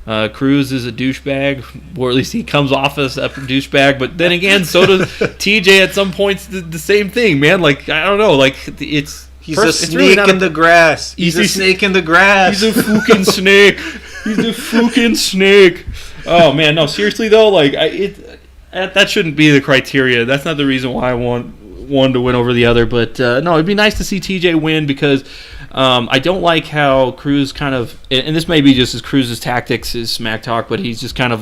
Cruz is a douchebag, or at least he comes off as a douchebag. But then again, so does TJ at some points. The same thing, man. Like, I don't know. Like, he's a snake in the grass. He's a snake in the grass. He's a fucking snake. He's a fucking snake. Oh man, no. Seriously though, like that shouldn't be the criteria. That's not the reason why I want one to win over the other. But no, it'd be nice to see TJ win because I don't like how Cruz kind of, and this may be just as Cruz's tactics, his smack talk, but he's just kind of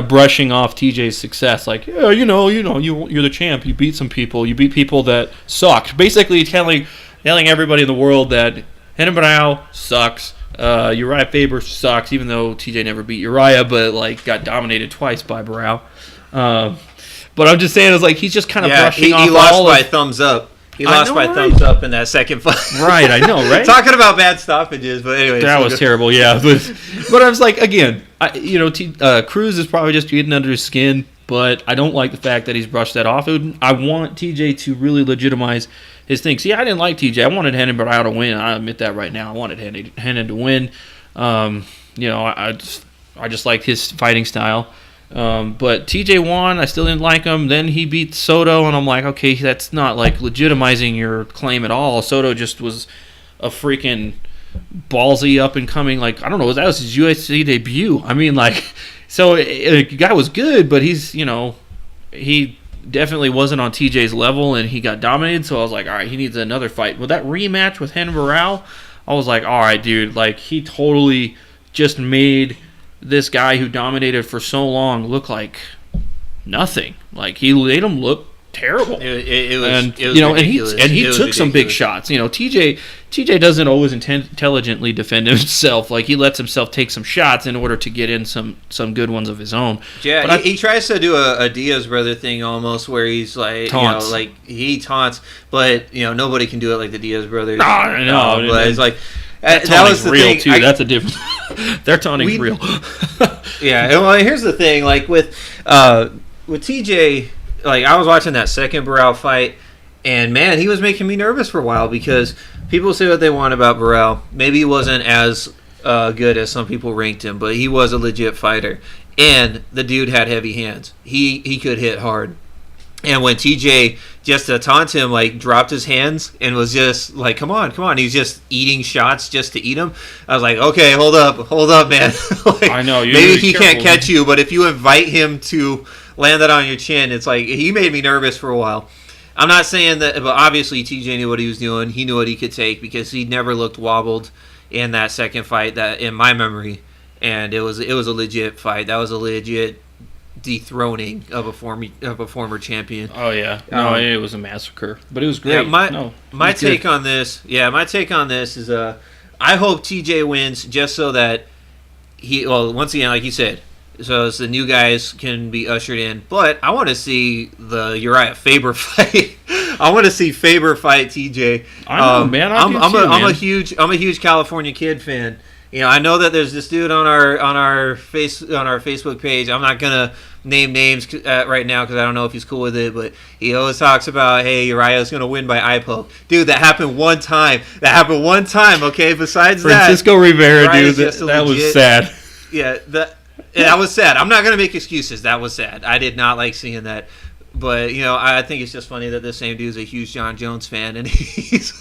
brushing off TJ's success. Like, yeah, you're the champ. You beat some people. You beat people that sucked. Basically telling everybody in the world that Renan Barão sucks. Uriah Faber sucks, even though TJ never beat Uriah, but got dominated twice by Burrell. But I'm just saying, it's like he's just kind of brushing off. He lost by thumbs up. He lost by thumbs up in that second fight. Right, I know, right? Talking about bad stoppages, but anyway. That was terrible, yeah. But I was like, again, Cruz is probably just getting under his skin, but I don't like the fact that he's brushed that off. I want TJ to really legitimize his thing. See, I didn't like TJ. I wanted Renan Barão to win. I admit that right now. I wanted Renan to win. I just liked his fighting style. But TJ won. I still didn't like him. Then he beat Soto, and I'm like, okay, that's not legitimizing your claim at all. Soto just was a freaking ballsy up and coming. I don't know, that was his UFC debut. I mean, so the guy was good, but he's he definitely wasn't on TJ's level, and he got dominated. So I was like, all right, he needs another fight. With that rematch with Renan Barão, I was like, all right, dude, he totally just made this guy who dominated for so long look like nothing. He made him look terrible. It was ridiculous. And he took some big shots. TJ doesn't always intelligently defend himself. He lets himself take some shots in order to get in some good ones of his own. Yeah, but he tries to do a Diaz brother thing almost, where he's taunts. He taunts, but nobody can do it like the Diaz brothers. I know, but it's like. That was the real thing. Too. That's a different. Their taunting's real. Yeah. Well, here's the thing. With TJ, I was watching that second Burrell fight, and man, he was making me nervous for a while because people say what they want about Burrell. Maybe he wasn't as good as some people ranked him, but he was a legit fighter, and the dude had heavy hands. He could hit hard. And when TJ, just to taunt him, dropped his hands and was just come on. He's just eating shots just to eat them. I was like, okay, hold up, man. I know. Maybe he can't catch you, but if you invite him to land that on your chin, it's he made me nervous for a while. I'm not saying that, but obviously TJ knew what he was doing. He knew what he could take because he never looked wobbled in that second fight, that in my memory. And it was a legit fight. That was a legit dethroning of a former champion. Oh yeah, no, it was a massacre, but it was great. Yeah, my take on this is I hope TJ wins just so that once again, like you said, so the new guys can be ushered in. But I want to see the Uriah Faber fight. I want to see Faber fight TJ. I know, man. I'm a huge California Kid fan. I know that there's this dude on our Facebook page. I'm not gonna name names right now because I don't know if he's cool with it, but he always talks about, hey, Uriah's gonna win by eye poke. Dude, that happened one time. Okay, besides Francisco Rivera, Uriah's dude, that was sad. Yeah, that was sad. I'm not gonna make excuses. That was sad. I did not like seeing that. But, I think it's just funny that the same dude's a huge John Jones fan, and he's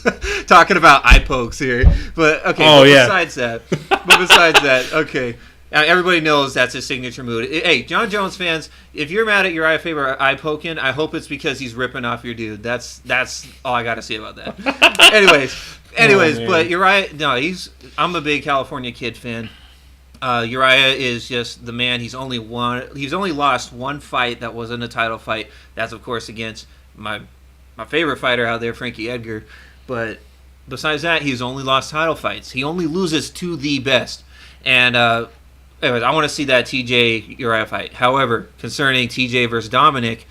talking about eye pokes here. But, okay, besides that, okay. Everybody knows that's his signature move. Hey, John Jones fans, if you're mad at Uriah Faber eye poking, I hope it's because he's ripping off your dude. That's all I got to say about that. Anyways, but Uriah, I'm a big California Kid fan. Uriah is just the man. He's only lost one fight that wasn't a title fight. That's of course against my favorite fighter out there, Frankie Edgar. But besides that, he's only lost title fights. He only loses to the best. And anyways, I want to see that TJ Uriah fight. However, concerning TJ versus Dominick,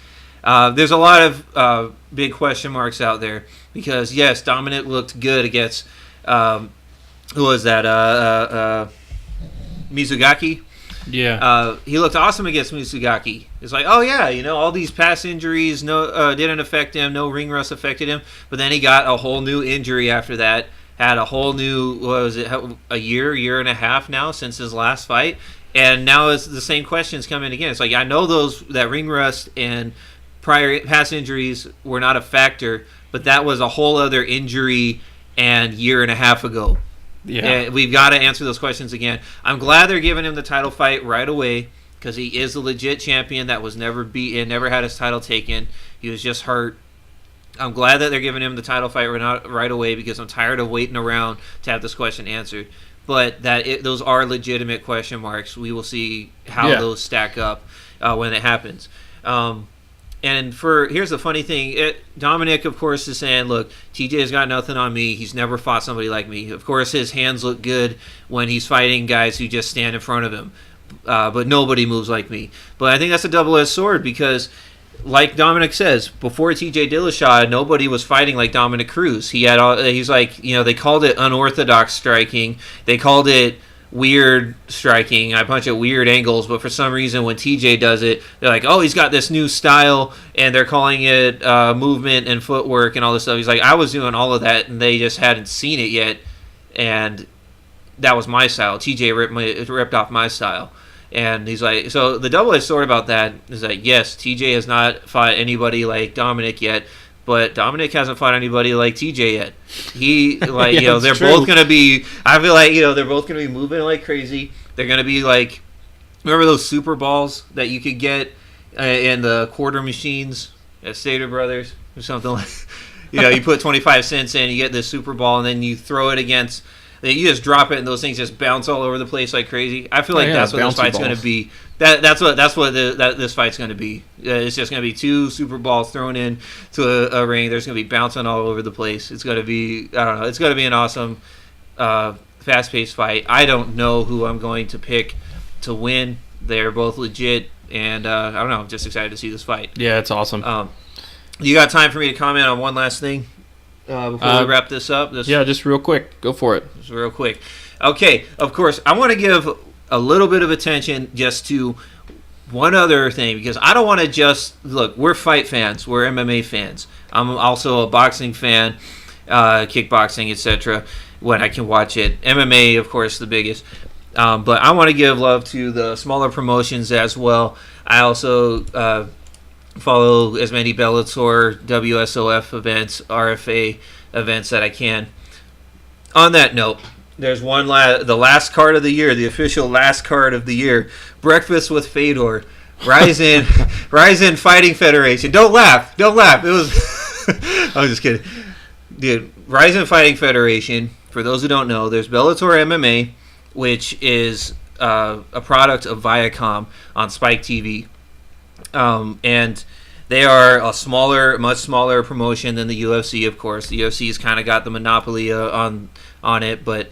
There's a lot of big question marks out there because, yes, Dominick looked good against, who was that, Mizugaki? Yeah. He looked awesome against Mizugaki. It's like, oh, yeah, all these past injuries didn't affect him, no ring rust affected him, but then he got a whole new injury after that, had a whole new, what was it, a year and a half now since his last fight, and now it's the same questions come in again. It's like, I know that ring rust and past injuries were not a factor, but that was a whole other injury and year and a half ago. Yeah. And we've got to answer those questions again. I'm glad they're giving him the title fight right away because he is a legit champion that was never beaten, never had his title taken. He was just hurt. I'm glad that they're giving him the title fight right away because I'm tired of waiting around to have this question answered. But those are legitimate question marks. We will see how those stack up when it happens. And here's the funny thing. Dominick, of course, is saying, look, TJ's got nothing on me. He's never fought somebody like me. Of course, his hands look good when he's fighting guys who just stand in front of him. But nobody moves like me. But I think that's a double-edged sword because, like Dominick says, before TJ Dillashaw, nobody was fighting like Dominick Cruz. He's like, they called it unorthodox striking. They called it weird striking. I punch at weird angles, but for some reason when TJ does it, they're like, oh, he's got this new style, and they're calling it movement and footwork and all this stuff. He's like, I was doing all of that, and they just hadn't seen it yet, and that was my style. TJ ripped off my style. And he's like, so the double-edged sword about that is that, yes, TJ has not fought anybody like Dominick yet, but Dominick hasn't fought anybody like TJ yet. They're both going to be, I feel like, they're both going to be moving like crazy. They're going to be like, remember those super balls that you could get in the quarter machines at Stater Brothers or something like, you put 25 cents in, you get this super ball, and then you throw it against, you just drop it, and those things just bounce all over the place like crazy. I feel like that's what this fight's going to be. That's what this fight's going to be. It's just going to be two super balls thrown in to a ring. There's going to be bouncing all over the place. It's going to be, I don't know, it's going to be an awesome, fast-paced fight. I don't know who I'm going to pick to win. They're both legit, and I don't know, I'm just excited to see this fight. Yeah, it's awesome. You got time for me to comment on one last thing before we wrap this up? Just real quick. Go for it. Just real quick. Okay, of course, I want to give a little bit of attention just to one other thing because I don't want to just look. We're fight fans. We're MMA fans. I'm also a boxing fan, kickboxing, etc. When I can watch it, MMA, of course, the biggest. But I want to give love to the smaller promotions as well. I also follow as many Bellator, WSOF events, RFA events that I can. On that note, there's the last card of the year, the official last card of the year, Breakfast with Fedor, Rizin Fighting Federation. Don't laugh. It was, I was just kidding. Dude, Rizin Fighting Federation, for those who don't know, there's Bellator MMA, which is a product of Viacom on Spike TV. And they are a much smaller promotion than the UFC, of course. The UFC's kind of got the monopoly on it, but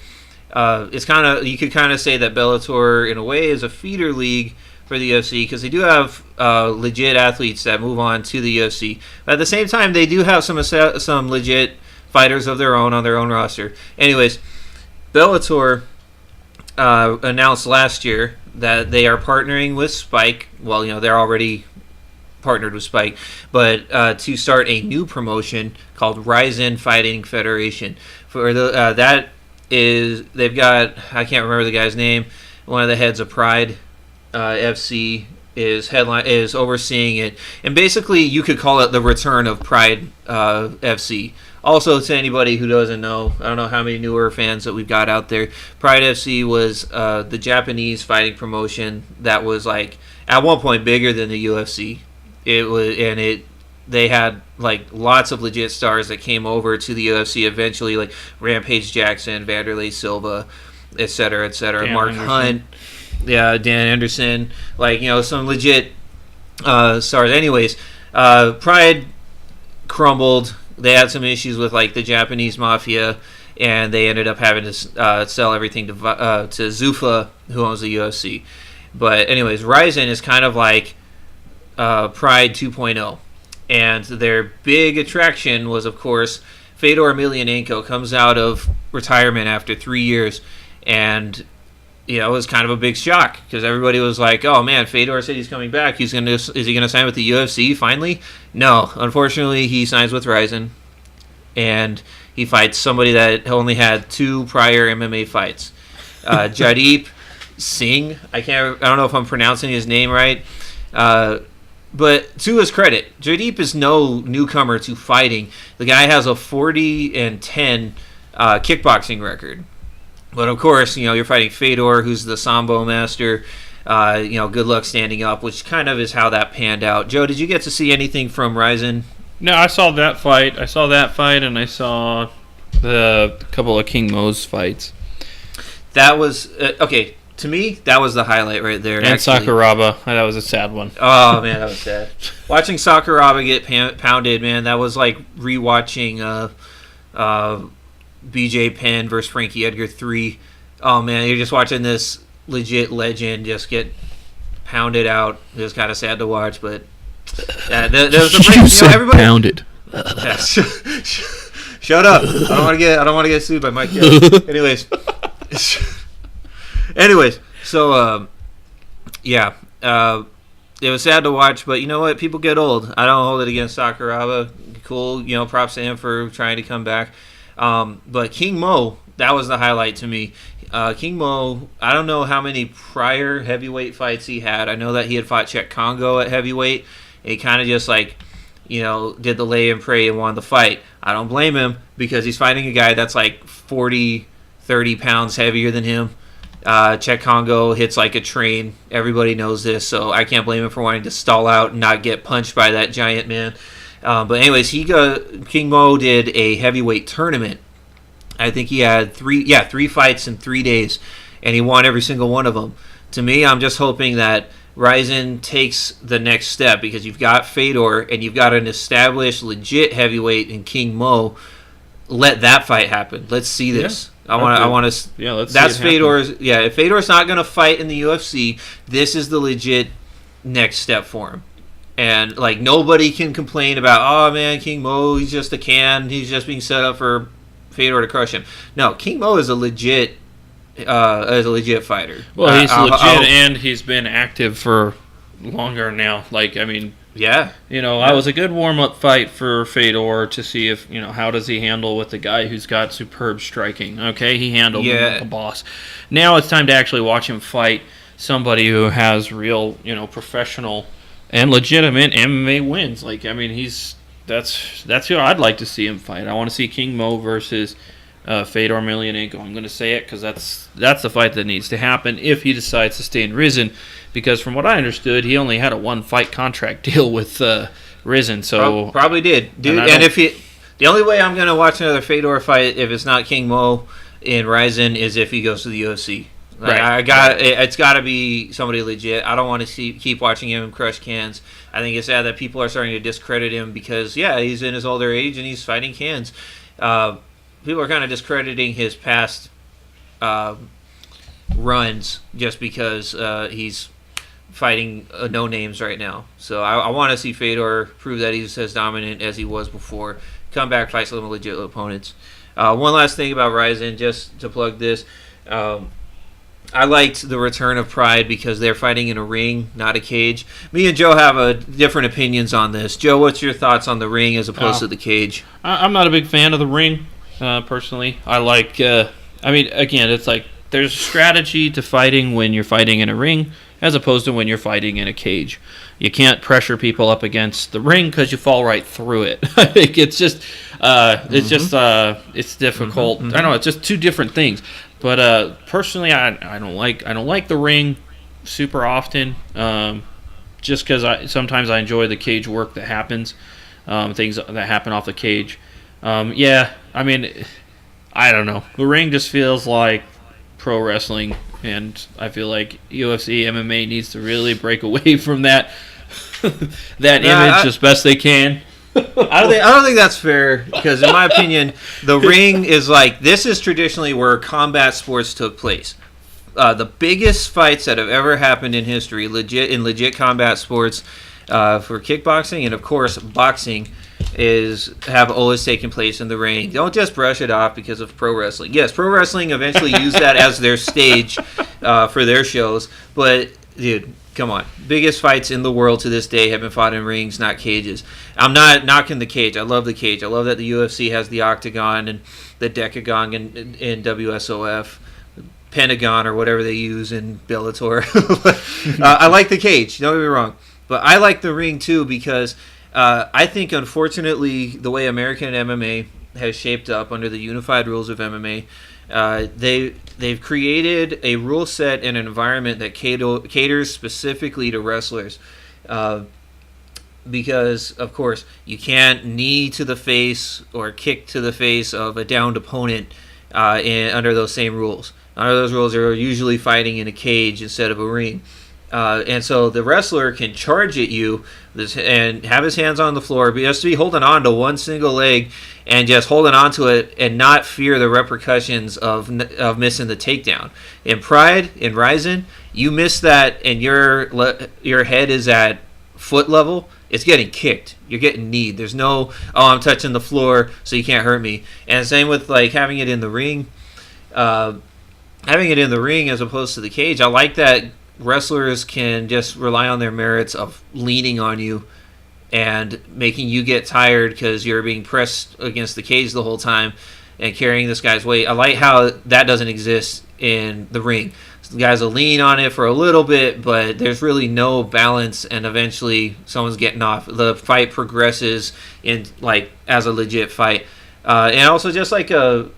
it's kind of, you could kind of say that Bellator in a way is a feeder league for the UFC because they do have legit athletes that move on to the UFC. But at the same time, they do have some legit fighters of their own on their own roster. Anyways, Bellator announced last year that they are partnering with Spike. Well, they're already partnered with Spike, but to start a new promotion called Rizin Fighting Federation. For they've got, I can't remember the guy's name. One of the heads of Pride FC is overseeing it, and basically you could call it the return of Pride FC. Also, to anybody who doesn't know, I don't know how many newer fans that we've got out there. Pride FC was the Japanese fighting promotion that was like at one point bigger than the UFC. They had like lots of legit stars that came over to the UFC eventually, like Rampage Jackson, Vanderlei Silva, etc., etc. Mark Anderson. Hunt, Dan Anderson, some legit stars. Anyways, Pride crumbled. They had some issues with like the Japanese mafia, and they ended up having to sell everything to Zuffa, who owns the UFC. But anyways, Rizin is kind of like Pride 2.0. And their big attraction was, of course, Fedor Emelianenko comes out of retirement after 3 years, and it was kind of a big shock because everybody was like, "Oh man, Fedor said he's coming back. Is he gonna sign with the UFC finally?" No, unfortunately, he signs with Rizin, and he fights somebody that only had 2 prior MMA fights. Jaideep Singh. I don't know if I'm pronouncing his name right. But to his credit, Jaideep is no newcomer to fighting. The guy has a 40-10 kickboxing record. But of course, you're fighting Fedor, who's the Sambo master. Good luck standing up, which kind of is how that panned out. Joe, did you get to see anything from Rizin? No, I saw that fight. And I saw the couple of King Mo's fights. That was okay. To me, that was the highlight right there. And actually. Sakuraba, that was a sad one. Oh man, that was sad. Watching Sakuraba get pounded, man, that was like rewatching BJ Penn versus Frankie Edgar 3. Oh man, you're just watching this legit legend just get pounded out. It was kind of sad to watch, but there was a break. You said everybody pounded. Yeah, shut up! I don't want to get sued by Mike Kelly. Anyways, so it was sad to watch, but you know what? People get old. I don't hold it against Sakuraba. Cool, props to him for trying to come back. But King Mo, that was the highlight to me. King Mo, I don't know how many prior heavyweight fights he had. I know that he had fought Czech Congo at heavyweight. He kind of just did the lay and pray and won the fight. I don't blame him because he's fighting a guy that's like 40, 30 pounds heavier than him. Czech Congo hits like a train. Everybody knows this, so I can't blame him for wanting to stall out and not get punched by that giant man. But anyways, King Mo did a heavyweight tournament. I think he had three fights in 3 days, and he won every single one of them. To me, I'm just hoping that Rizin takes the next step because you've got Fedor and you've got an established, legit heavyweight in King Mo. Let that fight happen. Let's see this. Yeah. I want to. Yeah, let's. That's see it Fedor's. Yeah, if Fedor's not going to fight in the UFC, this is the legit next step for him. And nobody can complain about, oh man, King Mo, he's just a can. He's just being set up for Fedor to crush him. No, King Mo is a legit fighter. Well, he's legit, and he's been active for longer now. Yeah. I was a good warm-up fight for Fedor to see if, how does he handle with the guy who's got superb striking. Okay, he handled him like a boss. Now it's time to actually watch him fight somebody who has real, professional and legitimate MMA wins. That's who I'd like to see him fight. I want to see King Mo versus Fedor Emelianenko. I'm going to say it because that's the fight that needs to happen if he decides to stay in Rizin. Because from what I understood, he only had a 1-fight contract deal with Rizin. So probably did, dude. And if the only way I'm going to watch another Fedor fight if it's not King Mo in Rizin is if he goes to the UFC. It's got to be somebody legit. I don't want to keep watching him crush cans. I think it's sad that people are starting to discredit him because he's in his older age and he's fighting cans. People are kind of discrediting his past runs just because he's fighting no names right now. So I want to see Fedor prove that he's as dominant as he was before. Come back, fight some legit opponents. One last thing about Rizin, just to plug this. I liked the return of Pride because they're fighting in a ring, not a cage. Me and Joe have different opinions on this. Joe, what's your thoughts on the ring as opposed to the cage? I'm not a big fan of the ring, personally. I like, again, it's like there's a strategy to fighting when you're fighting in a ring as opposed to when you're fighting in a cage. You can't pressure people up against the ring because you fall right through it. I think it's just, it's difficult. I don't know, it's just two different things. But personally, I don't like the ring super often. Just because sometimes I enjoy the cage work that happens, things that happen off the cage. I don't know. The ring just feels like pro wrestling, and I feel like UFC MMA needs to really break away from that image as best they can. I don't think that's fair because, in my opinion, the ring is this is traditionally where combat sports took place. The biggest fights that have ever happened in history, legit combat sports, for kickboxing, and of course boxing have always taken place in the ring. Don't just brush it off because of pro wrestling. Yes, pro wrestling eventually used that as their stage for their shows, but dude, come on. Biggest fights in the world to this day have been fought in rings, not cages. I'm not knocking the cage. I love the cage. I love that the UFC has the octagon and the decagon in WSOF, pentagon, or whatever they use in Bellator. I like the cage. Don't get me wrong. But I like the ring, too, because I think, unfortunately, the way American MMA has shaped up under the unified rules of MMA, they've created a rule set and an environment that caters specifically to wrestlers. Because, of course, you can't knee to the face or kick to the face of a downed opponent under those same rules. Under those rules, they're usually fighting in a cage instead of a ring. And so the wrestler can charge at you and have his hands on the floor, but he has to be holding on to one single leg and just holding on to it and not fear the repercussions of missing the takedown. In Pride, in Rizin, you miss that and your head is at foot level, it's getting kicked. You're getting kneed. There's no, I'm touching the floor, so you can't hurt me. And same with like having it in the ring. Having it in the ring as opposed to the cage, I like that wrestlers can just rely on their merits of leaning on you and making you get tired because you're being pressed against the cage the whole time and carrying this guy's weight. I like how that doesn't exist in the ring. So the guys will lean on it for a little bit, but there's really no balance, and eventually someone's getting off. The fight progresses in like as a legit fight, and also just like and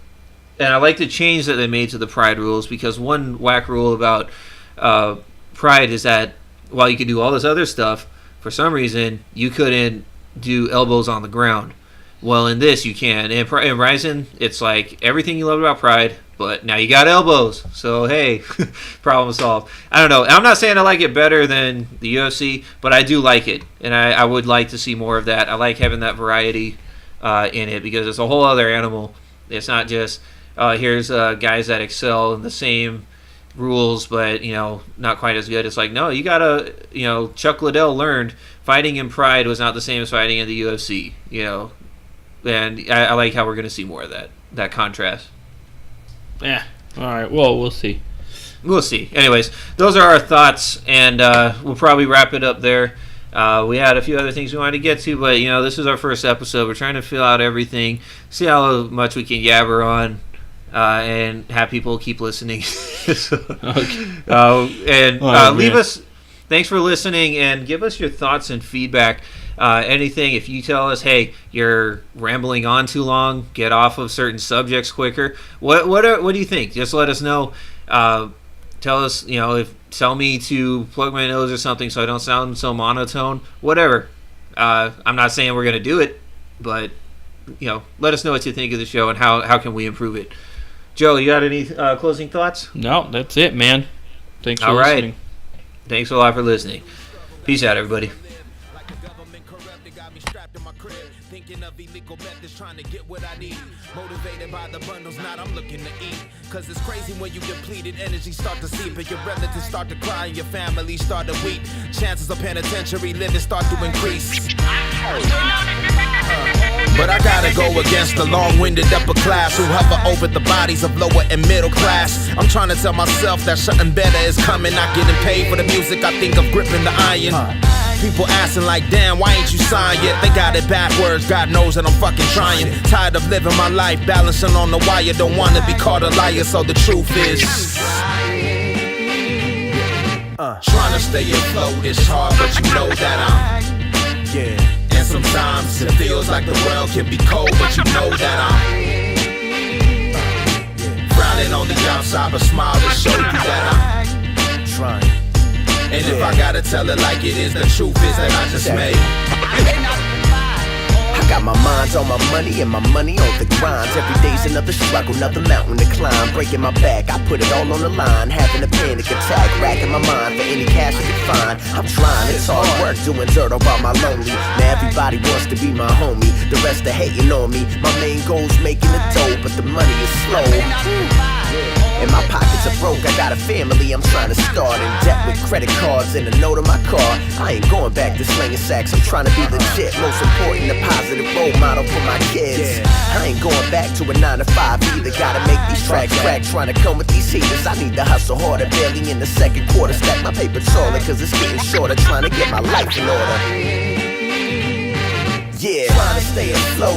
I like the change that they made to the Pride rules, because one whack rule about Pride is that while you could do all this other stuff, for some reason you couldn't do elbows on the ground. Well, in this you can. In Rizin, it's like everything you love about Pride, but now you got elbows. So hey, problem solved. I don't know. I'm not saying I like it better than the UFC, but I do like it, and I would like to see more of that. I like having that variety in it, because it's a whole other animal. It's not just here's guys that excel in the same rules, but not quite as good. It's like, no, you gotta, Chuck Liddell learned fighting in Pride was not the same as fighting in the UFC. And I like how we're gonna see more of that contrast. Yeah. All right. Well, we'll see. We'll see. Anyways, those are our thoughts, and we'll probably wrap it up there. We had a few other things we wanted to get to, but this is our first episode. We're trying to fill out everything, see how much we can yabber on. And have people keep listening. Leave us. Thanks for listening, and give us your thoughts and feedback. Anything, if you tell us, hey, you're rambling on too long, get off of certain subjects quicker. What do you think? Just let us know. Tell us, tell me to plug my nose or something so I don't sound so monotone. Whatever. I'm not saying we're gonna do it, but let us know what you think of the show and how can we improve it. Joe, you got any closing thoughts? No, that's it, man. Thanks for listening. Thanks a lot for listening. Peace out, everybody. Thinking of illegal methods, trying to get what I need. Motivated by the bundles, not I'm looking to eat. Cause it's crazy when you depleted energy start to seep, and your relatives start to cry and your family start to weep. Chances of penitentiary living start to increase. But I gotta go against the long-winded upper class who hover over the bodies of lower and middle class. I'm trying to tell myself that something better is coming. Not getting paid for the music, I think of gripping the iron. People asking like, damn, why ain't you signed yet? They got it backwards, God knows that I'm fucking trying. Tired of living my life, balancing on the wire. Don't wanna be called a liar, so the truth is trying to stay afloat is hard, but you know that I'm And sometimes it feels like the world can be cold, but you know that I'm frowning on the outside, but smile to show you that I'm trying. And if I gotta tell it like it is, the truth is that I just made. I got my mind on my money and my money on the grind. Every day's another struggle, another mountain to climb. Breaking my back, I put it all on the line. Having a panic attack, racking my mind for any cash I can find. I'm trying, it's hard work doing dirt all by my lonely. Now everybody wants to be my homie, the rest are hating on me. My main goal's making a dough, but the money is slow. And my pockets are broke, I got a family I'm trying to start. In debt with credit cards and a note on my car. I ain't going back to slinging sacks, I'm trying to be legit. Most important, a positive role model for my kids. I ain't going back to a 9 to 5 either. Gotta make these tracks crack, trying to come with these heaters. I need to hustle harder, barely in the second quarter. Stack my paper taller, cause it's getting shorter. Trying to get my life in order. Yeah, trying to stay afloat.